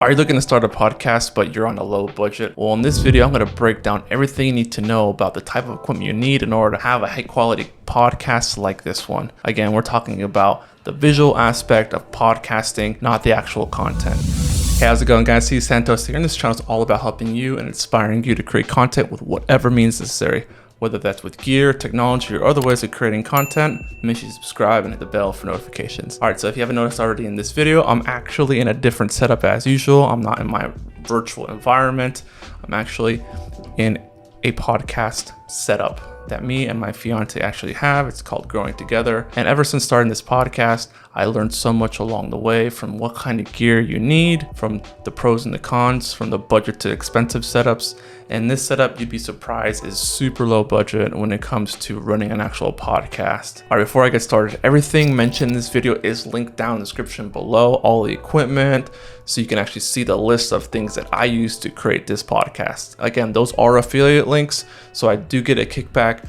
Are you looking to start a podcast, but you're on a low budget? Well, in this video, I'm going to break down everything you need to know about the type of equipment you need in order to have a high quality podcast like this one. Again, we're talking about the visual aspect of podcasting, not the actual content. Hey, how's it going, guys? Cesar Santos here, and this channel is all about helping you and inspiring you to create content with whatever means necessary. Whether that's with gear, technology, or other ways of creating content, make sure you subscribe and hit the bell for notifications. All right, so if you haven't noticed already in this video, I'm actually in a different setup as usual. I'm not in my virtual environment. I'm actually in a podcast setup that me and my fiance actually have. It's called Growing Together. And ever since starting this podcast, I learned so much along the way, from what kind of gear you need, from the pros and the cons, from the budget to expensive setups. And this setup, you'd be surprised, is super low budget when it comes to running an actual podcast. All right, before I get started, everything mentioned in this video is linked down in the description below, all the equipment, so you can actually see the list of things that I use to create this podcast. Again, those are affiliate links, so I do get a kickback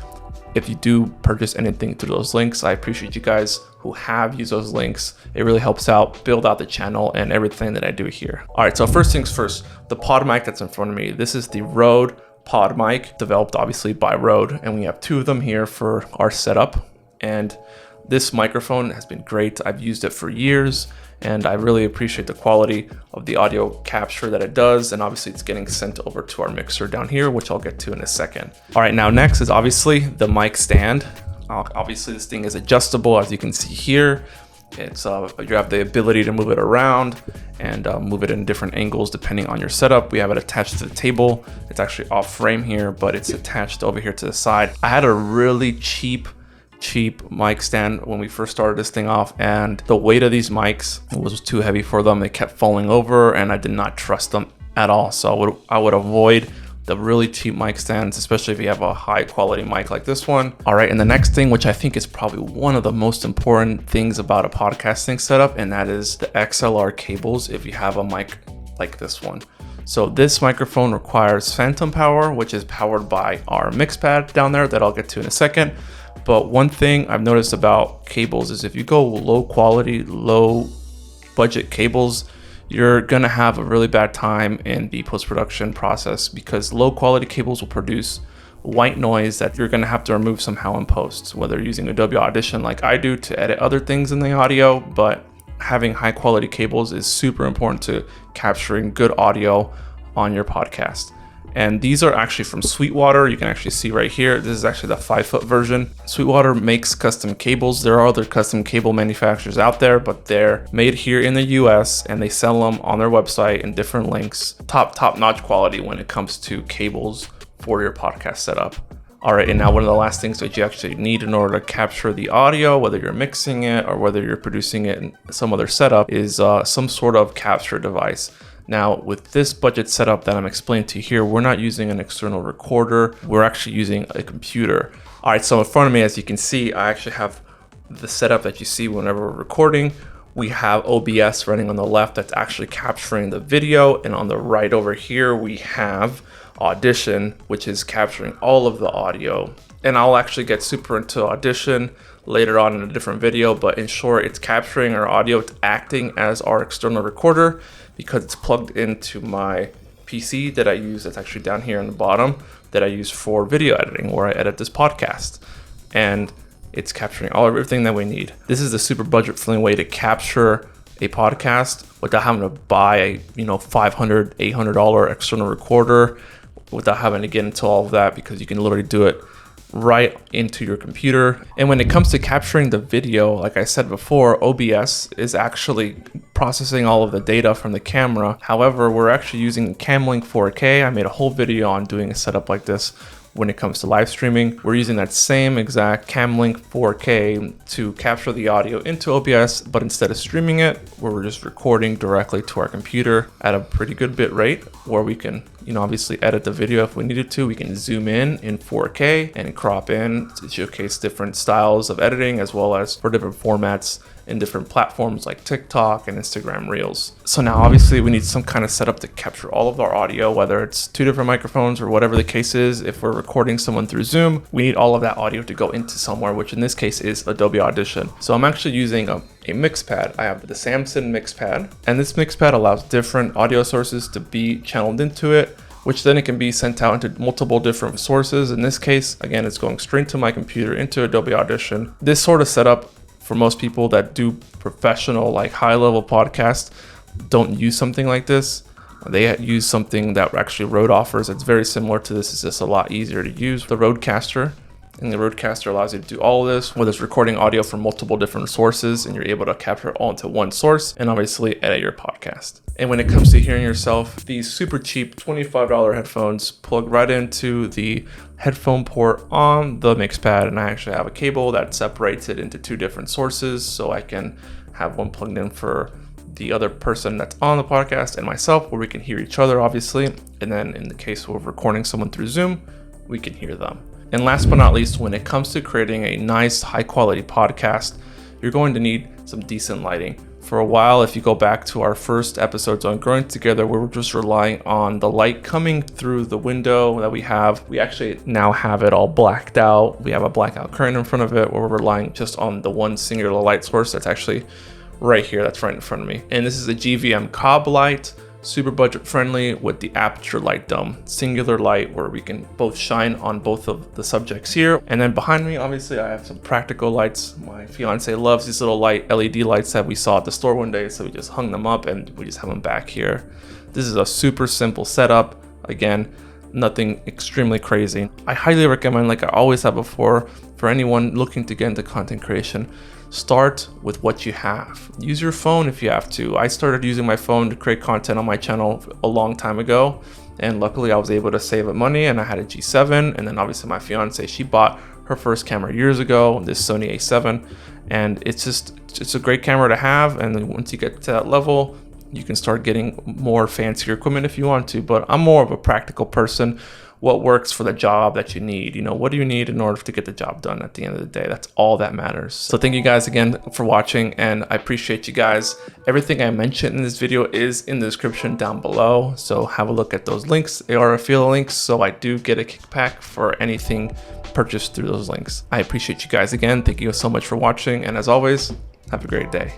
if you do purchase anything through those links. I appreciate you guys who have used those links. It really helps out build out the channel and everything that I do here. All right, so first things first, the pod mic that's in front of me. This is the Rode pod mic, developed obviously by Rode, and we have two of them here for our setup. And this microphone has been great. I've used it for years, and I really appreciate the quality of the audio capture that it does. And obviously it's getting sent over to our mixer down here, which I'll get to in a second. All right, now next is obviously the mic stand. Obviously this thing is adjustable, as you can see here. It's you have the ability to move it around and move it in different angles depending on your setup. We have it attached to the table. It's actually off frame here, but it's attached over here to the side. I had a really cheap mic stand when we first started this thing off, and the weight of these mics was too heavy for them. They kept falling over, and I did not trust them at all. So I would avoid the really cheap mic stands, especially if you have a high quality mic like this one. All right, and the next thing, which I think is probably one of the most important things about a podcasting setup, and that is the XLR cables if you have a mic like this one. So this microphone requires phantom power, which is powered by our mix pad down there that I'll get to in a second. But one thing I've noticed about cables is if you go low quality, low budget cables, you're gonna have a really bad time in the post-production process, because low quality cables will produce white noise that you're gonna have to remove somehow in post, whether you're using Adobe Audition like I do to edit other things in the audio. But having high quality cables is super important to capturing good audio on your podcast. And these are actually from Sweetwater. You can actually see right here, this is actually the 5-foot version. Sweetwater makes custom cables. There are other custom cable manufacturers out there, but they're made here in the US, and they sell them on their website in different links. Top-notch quality when it comes to cables for your podcast setup. All right, and now one of the last things that you actually need in order to capture the audio, whether you're mixing it or whether you're producing it in some other setup, is some sort of capture device. Now, with this budget setup that I'm explaining to you here, we're not using an external recorder. We're actually using a computer. All right, so in front of me, as you can see, I actually have the setup that you see whenever we're recording. We have OBS running on the left that's actually capturing the video. And on the right over here, we have Audition, which is capturing all of the audio. And I'll actually get super into Audition later on in a different video, but in short, it's capturing our audio. It's acting as our external recorder because it's plugged into my PC that I use. That's actually down here on the bottom, that I use for video editing, where I edit this podcast. And it's capturing everything that we need. This is the super budget friendly way to capture a podcast without having to buy a $500, $800 external recorder, without having to get into all of that, because you can literally do it right into your computer. And when it comes to capturing the video, like I said before, OBS is actually processing all of the data from the camera. However, we're actually using Camlink 4K. I made a whole video on doing a setup like this when it comes to live streaming. We're using that same exact Camlink 4K to capture the audio into OBS, but instead of streaming it, we're just recording directly to our computer at a pretty good bit rate, where we can, obviously edit the video if we needed to. We can zoom in 4K and crop in to showcase different styles of editing, as well as for different formats in different platforms like TikTok and Instagram Reels. So now obviously we need some kind of setup to capture all of our audio, whether it's 2 different microphones or whatever the case is. If we're recording someone through Zoom, we need all of that audio to go into somewhere, which in this case is Adobe Audition. So I'm actually using a mix pad. I have the Samson mix pad, and this mix pad allows different audio sources to be channeled into it, which then it can be sent out into multiple different sources. In this case, again, it's going straight to my computer into Adobe Audition. This sort of setup for most people that do professional, like high-level podcasts, don't use something like this. They use something that actually Rode offers. It's very similar to this. It's just a lot easier to use. The Rodecaster. And the Rodecaster allows you to do all of this, whether it's recording audio from multiple different sources, and you're able to capture it all into one source and obviously edit your podcast. And when it comes to hearing yourself, these super cheap $25 headphones plug right into the headphone port on the mix pad, and I actually have a cable that separates it into 2 different sources, so I can have one plugged in for the other person that's on the podcast and myself, where we can hear each other obviously, and then in the case of recording someone through Zoom, we can hear them. And last but not least, when it comes to creating a nice high quality podcast, you're going to need some decent lighting. For a while, if you go back to our first episodes on Growing Together, we were just relying on the light coming through the window that we have. We actually now have it all blacked out. We have a blackout curtain in front of it, where we're relying just on the one singular light source that's actually right here, that's right in front of me. And this is a GVM Cobb light. Super budget friendly with the aperture light dome, singular light where we can both shine on both of the subjects here. And then behind me, obviously I have some practical lights. My fiance loves these little light LED lights that we saw at the store one day, so we just hung them up and we just have them back here. This is a super simple setup. Again, nothing extremely crazy. I highly recommend, like I always have before, for anyone looking to get into content creation, start with what you have. Use your phone if you have to. I started using my phone to create content on my channel a long time ago, and luckily I was able to save up money, and I had a G7, and then obviously my fiance, she bought her first camera years ago, this Sony A7, and it's a great camera to have. And then once you get to that level, you can start getting more fancier equipment if you want to, but I'm more of a practical person. What works for the job that you need? You know, what do you need in order to get the job done at the end of the day? That's all that matters. So thank you guys again for watching, and I appreciate you guys. Everything I mentioned in this video is in the description down below, so have a look at those links. They are affiliate links, so I do get a kickback for anything purchased through those links. I appreciate you guys again. Thank you so much for watching, and as always, have a great day.